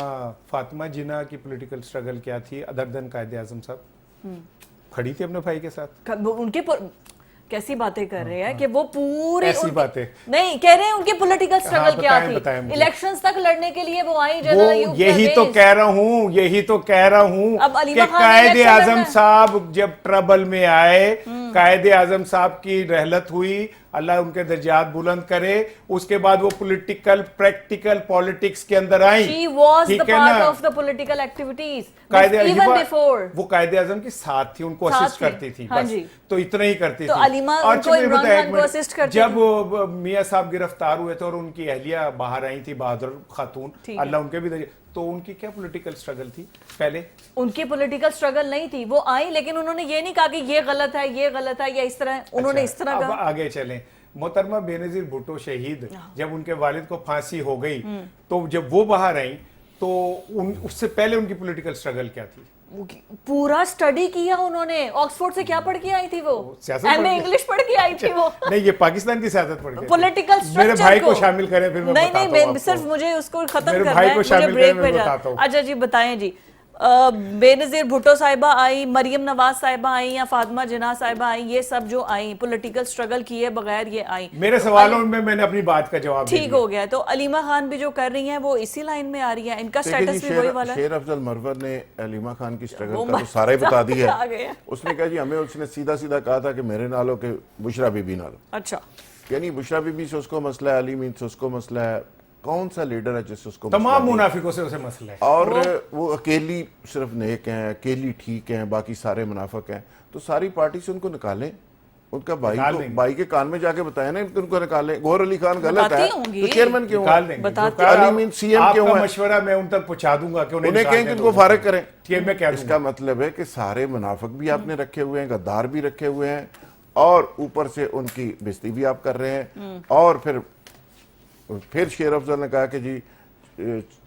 फातिमा जिन्ना की पॉलिटिकल स्ट्रगल क्या थी अदर देन कायदे आजम साहब? खड़ी थी अपने भाई के साथ। उनके कैसी बातें कर रहे हैं कि वो पूरी ऐसी बातें नहीं कह रहे हैं। उनकी पॉलिटिकल स्ट्रगल क्या थी? इलेक्शंस तक लड़ने के लिए वो आई वो यही तो कह रहा हूँ कि कायदे आजम साहब जब ट्रबल में आए, कायदे आजम साहब की रहलत हुई, अल्लाह उनके दर्जात बुलंद करे, उसके बाद वो पॉलिटिकल प्रैक्टिकल पॉलिटिक्स के अंदर आई। She was the part of the political activities even before। वो कायदे आजम की साथ थी, उनको असिस्ट करती थी, हाँ बस जी। तो इतना ही करती तो थी। अलीमा उनको इमरान खान को असिस्ट करती जब मियां साहब गिरफ्तार हुए थे और उनकी अहलिया बाहर आई थी, बहादुर खातून, अल्लाह उनके भी, तो उनकी क्या पॉलिटिकल स्ट्रगल थी? पहले उनकी पॉलिटिकल स्ट्रगल नहीं थी, वो आई, लेकिन उन्होंने ये नहीं कहा कि ये गलत है, ये गलत है, या इस तरह उन्होंने इस तरह कहा। आगे चलें, मोहतरमा बेनजीर भुट्टो शहीद, जब उनके वालिद को फांसी हो गई, तो जब वो बाहर आई, तो उससे पहले उनकी पॉलिटिकल स्ट्रगल क्या थी? पूरा स्टडी किया उन्होंने। ऑक्सफोर्ड से क्या पढ़ के आई थी वो? एमए इंग्लिश पढ़ के आई थी वो। नहीं, ये पाकिस्तान की सियासत पढ़ के, पॉलिटिकल स्ट्रक्चर। मेरे भाई को शामिल करें फिर मैं बताता हूं। नहीं, सिर्फ मुझे उसको खत्म करना है, मुझे ब्रेक पे जाना। अच्छा जी, बताएं जी। बेनजीर भुट्टो साहिबा आई, मरियम नवाज साहिबा आई, या फातिमा जिन्ना साहिबा आई, ये सब जो आई पॉलिटिकल स्ट्रगल किए बगैर ये आई। मेरे सवालों में मैंने अपनी बात का जवाब ठीक हो गया। तो अलीमा खान भी जो कर रही हैं वो इसी लाइन में आ रही है, इनका स्टेटस भी वही वाला है। शेर अफजल मरवर ने अलीमा खान की स्ट्रगल का तो सारा ही बता दिया है। उसने कहा जी, हमें उसने सीधा सीधा कहा था कि मेरे नालों के बुशरा बीबी नालों। अच्छा, यानी बुशरा बीबी से उसको मसला है, अली मीन से उसको मसला है, कौन सा लीडर है जिससे उसको तमाम मुनाफिकों से उसे मसला है, और वो अकेली सिर्फ नेक हैं, अकेली ठीक हैं, बाकी सारे मुनाफिक हैं। तो सारी पार्टी से उनको निकालें, उनका भाई के कान में जाके बताया ना उनको निकालें। गौहर अली खान गलत है तो चेयरमैन क्यों है? सीएम क्यों है? मशवरा मैं उन तक पहुंचा दूंगा कि उन्हें कहें कि उनको फारिग करें। मैं कह दूंगा। इसका मतलब है कि सारे मुनाफिक भी आपने रखे हुए हैं, गद्दार भी रखे हुए हैं, और ऊपर से उनकी बेइज्जती भी आप कर रहे हैं। और फिर शेर अफजल ने कहा कि जी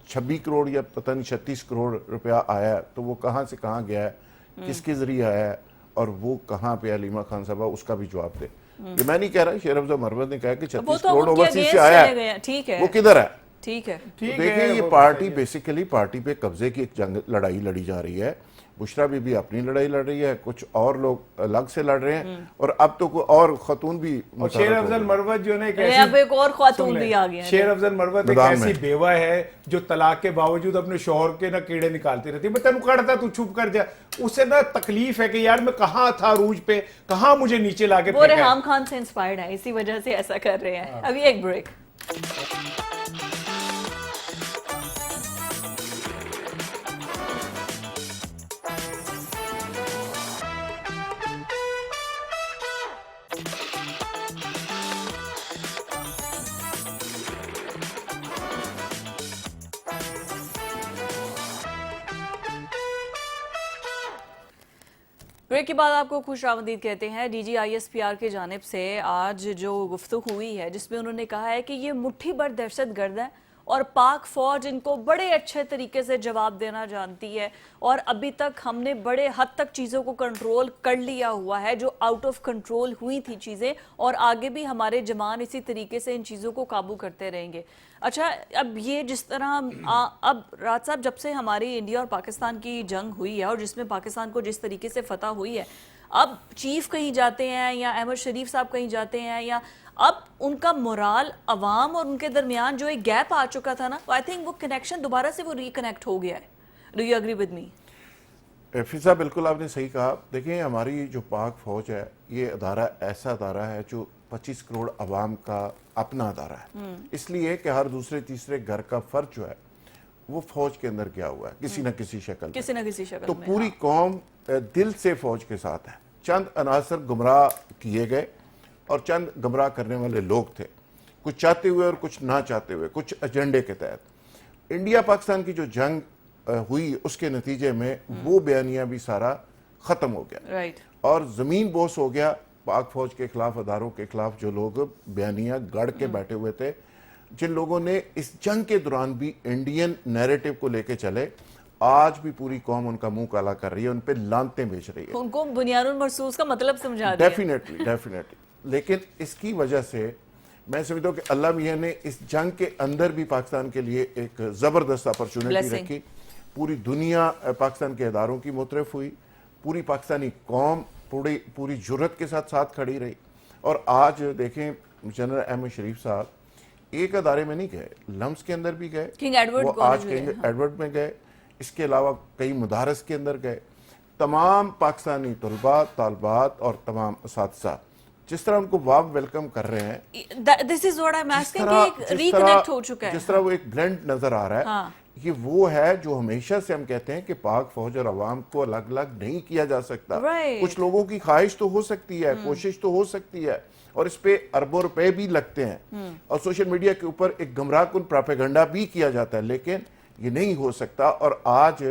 26 करोड़ या पता नहीं 36 करोड़ रुपया आया, तो वो कहाँ से कहाँ गया है, किसके जरिए आया है, اور وہ کہاں پہ علیمہ خان صاحبہ اس کا بھی جواب دے. یہ میں نہیں کہہ رہا, شیر افضل مروت نے کہا کہ 36 کروڑ اوورسیز سے آیا ہے, ٹھیک ہے وہ کدھر ہے؟ ٹھیک ہے. دیکھیں یہ پارٹی بیسیکلی پارٹی پہ قبضے کی ایک جنگ لڑائی لڑی جا رہی ہے. بشرا بی بی اپنی لڑائی لڑ رہی ہے, کچھ اور لوگ الگ سے لڑ رہے ہیں, اور اب تو کوئی اور خاتون بھی اور شیر افضل مروت جو ہے اب ایک اور خاتون بھی آ گئی. شیر افضل مروت ایک ایسی بیوہ ہے جو طلاق کے باوجود اپنے شوہر کے نہ کیڑے نکالتی رہتی ہے. میں تینوں کڑتا تو چھپ کر جا, اسے نہ تکلیف ہے کہ یار میں کہاں تھا عروج پہ, کہاں مجھے نیچے لا کے وہ ریحام خان سے انسپائرڈ ہے, اسی وجہ سے ایسا کر رہے ہیں. ابھی ایک بریک. بریک کے بعد آپ کو خوش آمدید کہتے ہیں. D G I S P R کی جانب سے آج جو گفتگو ہوئی ہے جس میں انہوں نے کہا ہے کہ یہ مٹھی بھر دہشت گرد ہیں اور پاک فوج ان کو بڑے اچھے طریقے سے جواب دینا جانتی ہے, اور ابھی تک ہم نے بڑے حد تک چیزوں کو کنٹرول کر لیا ہوا ہے, جو آؤٹ آف کنٹرول ہوئی تھی چیزیں, اور آگے بھی ہمارے جوان اسی طریقے سے ان چیزوں کو قابو کرتے رہیں گے. اچھا, اب یہ جس طرح اب راج صاحب جب سے ہماری انڈیا اور پاکستان کی جنگ ہوئی ہے اور جس میں پاکستان کو جس طریقے سے فتح ہوئی ہے, اب چیف کہیں جاتے ہیں یا احمد شریف صاحب کہیں جاتے ہیں, یا اب ان کا مورال عوام اور ان کے درمیان جو ایک گیپ آ چکا تھا نا, آئی تھنک وہ کنیکشن دوبارہ سے وہ ریکنیکٹ ہو گیا ہے. Do you agree with me? فضا بالکل آپ نے صحیح کہا. دیکھیں ہماری جو پاک فوج ہے یہ ادارہ ایسا ادارہ ہے جو 25 کروڑ عوام کا اپنا ادارہ ہے, اس لیے کہ ہر دوسرے تیسرے گھر کا فرد جو ہے وہ فوج کے اندر گیا ہوا ہے کسی نہ کسی شکل کسی نہ کسی شکل تو میں. پوری قوم دل سے فوج کے ساتھ ہے. چند عناصر گمراہ کیے گئے اور چند گمراہ کرنے والے لوگ تھے, کچھ چاہتے ہوئے اور کچھ نہ چاہتے ہوئے, کچھ ایجنڈے کے تحت. انڈیا پاکستان کی جو جنگ ہوئی اس کے نتیجے میں وہ بیانیہ بھی سارا ختم ہو گیا, رائٹ, اور زمین بوس ہو گیا پاک فوج کے خلاف, اداروں کے خلاف جو لوگ بیانیہ گڑ کے بیٹھے ہوئے تھے, جن لوگوں نے اس جنگ کے دوران بھی انڈین نیریٹو کو لے کے چلے. آج بھی پوری قوم ان کا منہ کالا کر رہی ہے, ان پہ لانتیں بھیج رہی ہے, ان کو بنیاد المرصوص کا مطلب سمجھا دیا. ڈیفینیٹلی. لیکن اس کی وجہ سے میں سمجھتا ہوں کہ اللہ میاں نے اس جنگ کے اندر بھی پاکستان کے لیے ایک زبردست اپرچونٹی رکھی. پوری دنیا پاکستان کے اداروں کی مترف ہوئی, پوری پاکستانی قوم پوری جرت کے ساتھ کھڑی رہی. اور آج دیکھیں جنرل احمد شریف صاحب ایک ادارے میں نہیں گئے, لمس کے اندر بھی گئے, کنگ ایڈورڈ وہ آج کنگ ایڈورڈ میں گئے, اس کے علاوہ کئی مدارس کے اندر گئے. تمام پاکستانی طلباء, طالبات اور تمام اساتذہ جس طرح ان کو وارم ویلکم کر رہے ہیں, this is what I am asking کہ ایک ریکنیکٹ ہو چکا ہے, جس طرح وہ ایک بلینڈ نظر آ رہا ہے, یہ وہ ہے جو ہمیشہ سے ہم کہتے ہیں کہ پاک فوج اور عوام کو الگ الگ نہیں کیا جا سکتا. کچھ لوگوں کی خواہش تو ہو سکتی ہے, کوشش تو ہو سکتی ہے, اور اس پہ اربوں روپے بھی لگتے ہیں, اور سوشل میڈیا کے اوپر ایک گمراہ کن پراپیگنڈا بھی کیا جاتا ہے, لیکن یہ نہیں ہو سکتا. اور آج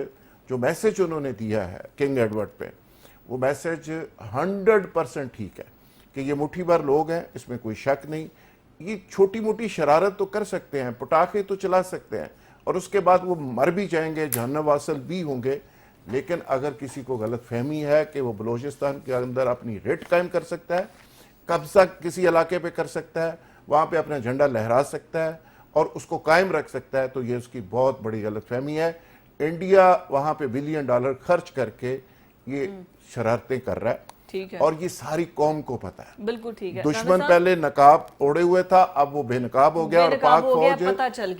جو میسج انہوں نے دیا ہے کنگ ایڈورڈ پہ, وہ میسج 100% ٹھیک ہے کہ یہ مٹھی بھر لوگ ہیں, اس میں کوئی شک نہیں. یہ چھوٹی موٹی شرارت تو کر سکتے ہیں, پٹاخے تو چلا سکتے ہیں, اور اس کے بعد وہ مر بھی جائیں گے, جہنم واصل بھی ہوں گے, لیکن اگر کسی کو غلط فہمی ہے کہ وہ بلوچستان کے اندر اپنی ریٹ قائم کر سکتا ہے, قبضہ کسی علاقے پہ کر سکتا ہے, وہاں پہ اپنا جھنڈا لہرا سکتا ہے اور اس کو قائم رکھ سکتا ہے, تو یہ اس کی بہت بڑی غلط فہمی ہے. انڈیا وہاں پہ $1 بلین خرچ کر کے یہ شرارتیں کر رہا ہے, اور یہ ساری قوم کو پتا ہے. بالکل ٹھیک ہے. دشمن پہلے نقاب اوڑے ہوئے تھا, اب وہ بے نقاب ہو گیا, اور پاک فوج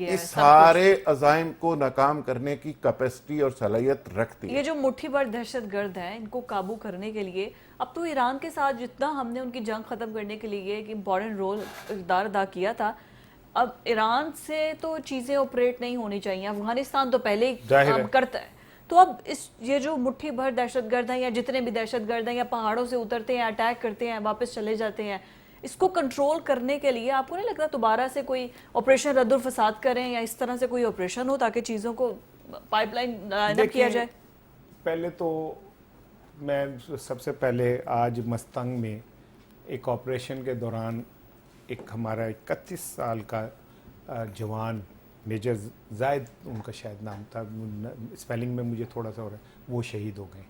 اس سارے عزائم کو ناکام کرنے کی کیپیسٹی اور صلاحیت رکھتی ہے. یہ جو مٹھی بھر دہشت گرد ہیں, ان کو قابو کرنے کے لیے اب تو ایران کے ساتھ جتنا ہم نے ان کی جنگ ختم کرنے کے لیے ایک امپورٹنٹ رول کردار ادا کیا تھا, اب ایران سے تو چیزیں آپریٹ نہیں ہونی چاہیے. افغانستان تو پہلے ہی کرتا ہے, تو اب یہ جو مٹھی بھر دہشت گرد ہیں یا جتنے بھی دہشت گرد ہیں, یا پہاڑوں سے اترتے ہیں, اٹیک کرتے ہیں, واپس چلے جاتے ہیں, اس کو کنٹرول کرنے کے لیے آپ کو نہیں لگتا دوبارہ سے کوئی آپریشن رد الفساد کریں, یا اس طرح سے کوئی آپریشن ہو تاکہ چیزوں کو پائپ لائن لائن اپ کیا جائے؟ پہلے تو میں سب سے پہلے آج مستنگ میں ایک آپریشن کے دوران ایک ہمارا 31 سال کا جوان, میجر زائد ان کا شاید نام تھا, اسپیلنگ میں مجھے تھوڑا سا ہو رہا ہے, وہ شہید ہو گئے.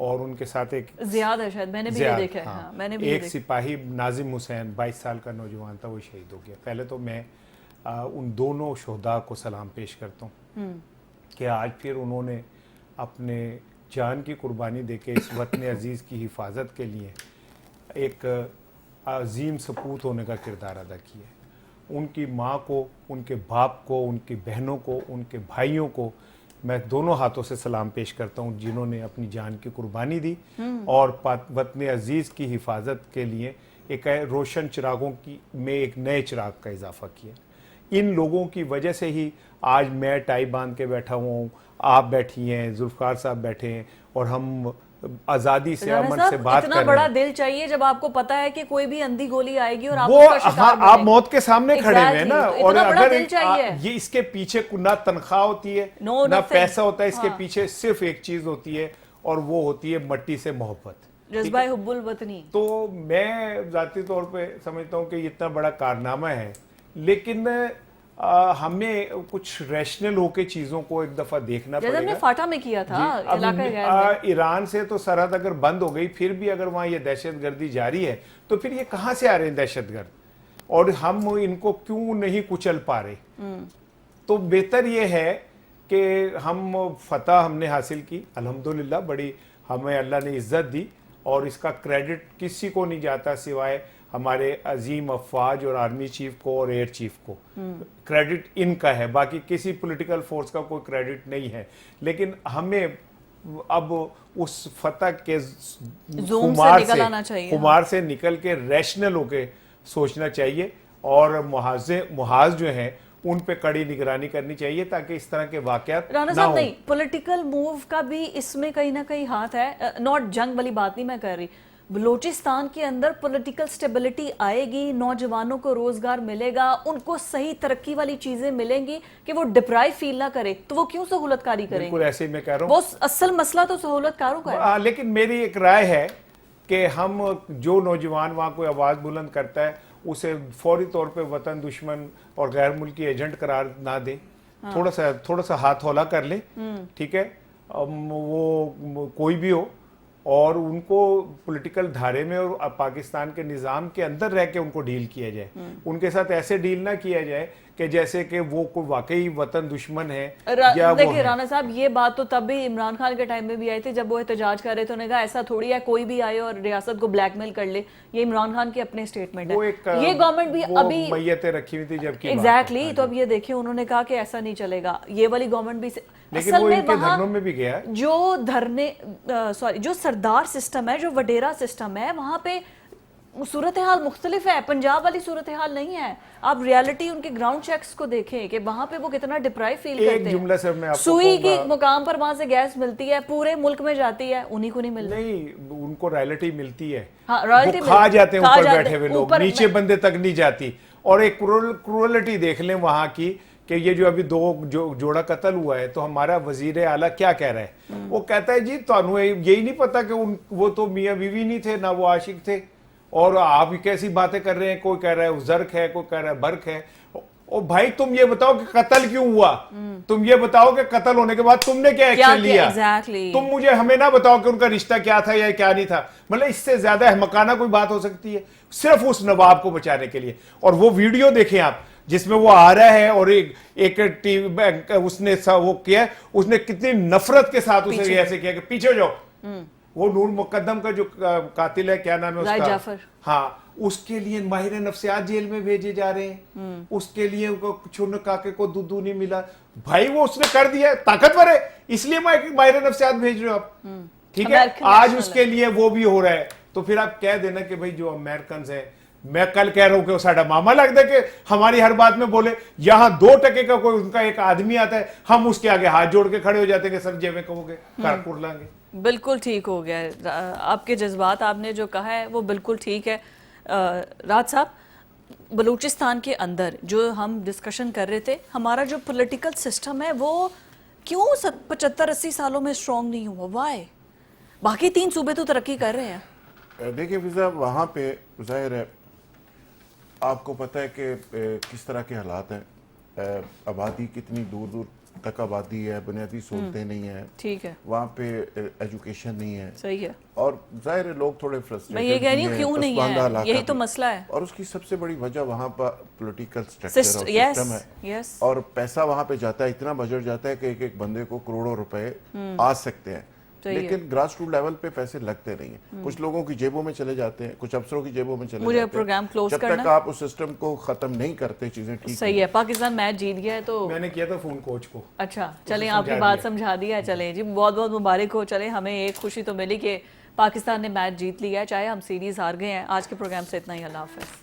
اور ان کے ساتھ ایک زیاد ہے شاید، میں نے بھی یہ دیکھا ہے. ہاں میں نے بھی ایک سپاہی ناظم حسین 22 سال کا نوجوان تھا، وہ شہید ہو گیا. پہلے تو میں ان دونوں شہداء کو سلام پیش کرتا ہوں کہ آج پھر انہوں نے اپنے جان کی قربانی دے کے اس وطن عزیز کی حفاظت کے لیے ایک عظیم سپوت ہونے کا کردار ادا کیا ہے. ان کی ماں کو، ان کے باپ کو، ان کی بہنوں کو، ان کے بھائیوں کو میں دونوں ہاتھوں سے سلام پیش کرتا ہوں، جنہوں نے اپنی جان کی قربانی دی اور وطن عزیز کی حفاظت کے لیے ایک روشن چراغوں کی میں ایک نئے چراغ کا اضافہ کیا. ان لوگوں کی وجہ سے ہی آج میں ٹائی باندھ کے بیٹھا ہوں، آپ بیٹھی ہیں، ذوالفقار صاحب بیٹھے ہیں، اور ہم آزادی سے امن سے بات کر رہے ہیں. اتنا بڑا دل چاہیے جب آپ کو پتا ہے کہ کوئی بھی اندھی گولی آئے گی اور آپ وہ اس کا شکار آپ بنے. موت کے سامنے کھڑے ہوئے ہیں نا. اور اگر چاہیے یہ اس کے پیچھے نہ تنخواہ ہوتی ہے نہ پیسہ ہوتا ہے، اس کے پیچھے صرف ایک چیز ہوتی ہے اور وہ ہوتی ہے مٹی سے محبت، جذبہ حب الوطنی. تو میں ذاتی طور پہ سمجھتا ہوں کہ یہ اتنا بڑا کارنامہ ہے، لیکن ہمیں کچھ ریشنل ہو کے چیزوں کو ایک دفعہ دیکھنا پڑے گا. جیسے ہم نے فاٹا میں کیا تھا علاقہ غیر میں. ایران سے تو سرحد اگر بند ہو گئی، پھر بھی اگر وہاں یہ دہشت گردی جاری ہے تو پھر یہ کہاں سے آ رہے ہیں دہشت گرد، اور ہم ان کو کیوں نہیں کچل پا رہے؟ تو بہتر یہ ہے کہ ہم فتح ہم نے حاصل کی الحمدللہ، بڑی ہمیں اللہ نے عزت دی، اور اس کا کریڈٹ کسی کو نہیں جاتا سوائے ہمارے عظیم افواج اور آرمی چیف کو اور ایئر چیف کو. کریڈٹ ان کا ہے، باقی کسی پولیٹیکل فورس کا کوئی کریڈٹ نہیں ہے. لیکن ہمیں اب اس فتح کے خمار سے نکل کے ریشنل ہو کے سوچنا چاہیے، اور محاذ جو ہیں ان پہ کڑی نگرانی کرنی چاہیے تاکہ اس طرح کے واقعات رانا صاحب نہیں، پولیٹیکل موو کا بھی اس میں کہیں نہ کہیں ہاتھ ہے. ناٹ جنگ والی بات نہیں میں کر رہی، بلوچستان کے اندر پولیٹیکل سٹیبلٹی آئے گی، نوجوانوں کو روزگار ملے گا، ان کو صحیح ترقی والی چیزیں ملیں گی کہ وہ ڈپرائیو فیل نہ کرے، تو وہ کیوں سہولت کاری کریں گے؟ بالکل ایسے ہی میں کہہ رہا ہوں، وہ اصل مسئلہ تو سہولت کاروں کا ہے. لیکن میری ایک رائے ہے کہ ہم جو نوجوان وہاں کوئی آواز بلند کرتا ہے اسے فوری طور پہ وطن دشمن اور غیر ملکی ایجنٹ قرار نہ دیں، تھوڑا سا ہاتھ ہولا کر لیں، ٹھیک ہے، وہ کوئی بھی ہو، اور ان کو پولیٹیکل دھارے میں اور پاکستان کے نظام کے اندر رہ کے ان کو ڈیل کیا جائے. ان کے ساتھ ایسے ڈیل نہ کیا جائے کہ جیسے کہ وہ کوئی واقعی وطن دشمن ہے. دیکھیں رانا صاحب، یہ بات تو تب بھی عمران خان کے ٹائم میں بھی آئی تھی جب وہ احتجاج کر رہے تھے، انہوں نے کہا ایسا تھوڑی ہے کوئی بھی آئے اور ریاست کو بلیک میل کر لے. یہ عمران خان کے اپنے اسٹیٹمنٹ ہے. یہ گورنمنٹ بھی ابھی میتیں رکھی ہوئی تھی جبکہ ایگزیکٹلی، تو اب یہ دیکھیں انہوں نے کہا کہ ایسا نہیں چلے گا. یہ والی گورنمنٹ بھی لیکن وہ ان کے دھرنوں میں بھی گیا. جو سردار سسٹم ہے، جو وڈیرا سسٹم ہے، وہاں پہ صورتحال مختلف ہے، پنجاب والی صورتحال نہیں ہے. آپ ریالٹی ان کے گراؤنڈ چیکس کو دیکھیں کہ وہاں پہ وہ کتنا ڈپرائیو فیل کرتے ہیں. جملہ سے میں آپ کو سوئی کی مقام پر وہاں سے گیس ملتی ہے، پورے ملک میں جاتی ہے، انہی کو نہیں ملتی. نہیں، ان کو رائلٹی ملتی ہے، رائلٹی کھا جاتے ہیں اوپر بیٹھے ہوئے لوگ، نیچے بندے تک نہیں جاتی. اور ایک کرولٹی دیکھ لیں وہاں کی کہ یہ جو ابھی 2 جوڑا قتل ہوا ہے، تو ہمارا وزیر اعلیٰ کیا کہہ رہا ہے؟ وہ کہتا ہے جی تانوں یہی نہیں پتا کہ وہ تو میاں بیوی نہیں تھے، نہ وہ عاشق تھے، اور آپ کیسی باتیں کر رہے ہیں. کوئی کہہ رہا ہے زرق ہے، کوئی کہہ رہا ہے برق ہے. اور بھائی تم یہ بتاؤ کہ قتل کیوں ہوا، تم یہ بتاؤ کہ قتل ہونے کے بعد تم نے کیا ایکشن لیا. تم مجھے ہمیں نہ بتاؤ کہ ان کا رشتہ کیا تھا یا کیا نہیں تھا. مطلب اس سے زیادہ احمقانہ کوئی بات ہو سکتی ہے صرف اس نواب کو بچانے کے لیے. اور وہ ویڈیو دیکھیں آپ جس میں وہ آ رہا ہے اور ایک اس نے وہ کیا، اس نے کتنی نفرت کے ساتھ اسے ایسے کیا کہ پیچھے جاؤ. وہ نور مقدم کا جو قاتل ہے، کیا نام ہے اس کا، ہاں، اس کے لیے ماہر نفسیات جیل میں بھیجے جا رہے ہیں. اس کے لیے چھن کاکے کو دودھ نہیں ملا. بھائی وہ اس نے کر دیا، طاقتور ہے اس لیے ماہر نفسیات بھیج رہے ہو آپ، ٹھیک ہے. آج اس کے لیے وہ بھی ہو رہا ہے. تو پھر آپ کہہ دینا کہ بھائی جو امریکنز ہیں، میں کل کہہ رہا ہوں کہ وہ ساڈا ماما لگتا ہے کہ ہماری ہر بات میں بولے. یہاں 2% کا کوئی ان کا ایک آدمی آتا ہے، ہم اس کے آگے ہاتھ جوڑ کے کھڑے ہو جاتے ہیں کہ سر جیویں کہو گے کر لیں گے. بالکل ٹھیک ہو گیا. آپ کے جذبات آپ نے جو کہا ہے وہ بالکل ٹھیک ہے. راج صاحب، بلوچستان کے اندر جو ہم ڈسکشن کر رہے تھے، ہمارا جو پولیٹیکل سسٹم ہے وہ کیوں 75-80 سالوں میں اسٹرانگ نہیں ہوا؟ وائی؟ باقی 3 صوبے تو ترقی کر رہے ہیں. دیکھیں فضا، وہاں پہ ظاہر ہے آپ کو پتہ ہے کہ کس طرح کے حالات ہیں. आबादी कितनी दूर दूर तक आबादी है, बुनियादी सहूलतें नहीं है, ठीक है, वहाँ पे एजुकेशन नहीं है, सही है। और जाहिर है लोग थोड़े फ्रस्ट्रेटेड मैं ये कह रही हूँ क्यों नहीं है, यही तो मसला है। और उसकी सबसे बड़ी वजह वहाँ पर पॉलिटिकल स्ट्रक्चर और यस सिस्टम है, यस, और पैसा वहाँ पे जाता है, इतना बजट जाता है कि एक एक बंदे को करोड़ों रुपए आ सकते हैं, लेकिन ग्रास रूट लेवल पे पैसे लगते नहीं है। कुछ लोगों की जेबों में चले जाते हैं, कुछ अफसरों की जेबों में चले मुझे जाते प्रोग्राम हैं। क्लोज जब करना तक आप उस सिस्टम को खत्म नहीं करते चीजें ठीक सही है। पाकिस्तान मैच जीत गया है तो मैंने किया था फोन कोच को। अच्छा चलें, आपकी बात समझा दिया है। चलें जी, बहुत बहुत मुबारक हो। चलें, हमें एक खुशी तो मिली कि पाकिस्तान ने मैच जीत लिया है, चाहे हम सीरीज हार गए हैं। आज के प्रोग्राम से इतना ही, अल्लाह हाफ़िज़।